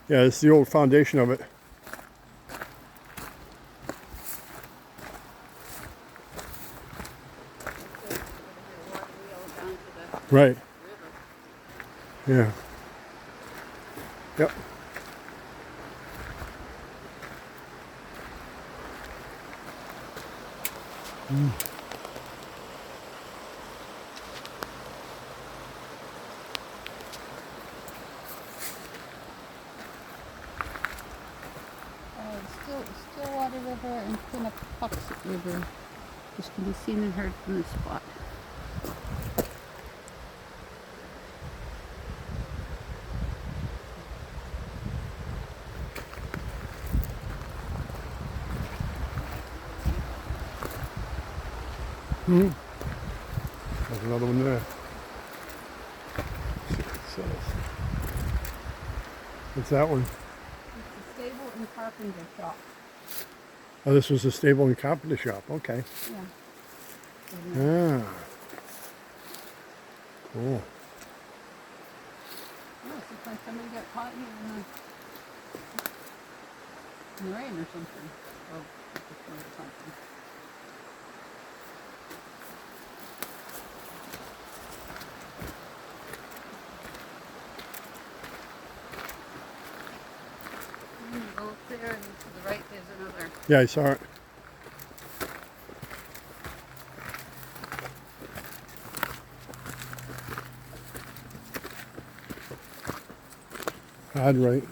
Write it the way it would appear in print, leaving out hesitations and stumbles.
Yeah, it's the old foundation of it. Right. Yeah. Yep. Mm. Stillwater River and Quinnapoxet River, which can be seen and heard from this spot. Mm. There's another one there. Let's see what it says. What's that one? It's a stable and carpenter shop. Oh, this was the stable and carpenter shop. Okay. Yeah. Ah. Cool. Oh, it's looks like somebody got caught here in the rain or something. Or something. Go up there and to the right there's another. Yeah, I saw it. Hard right.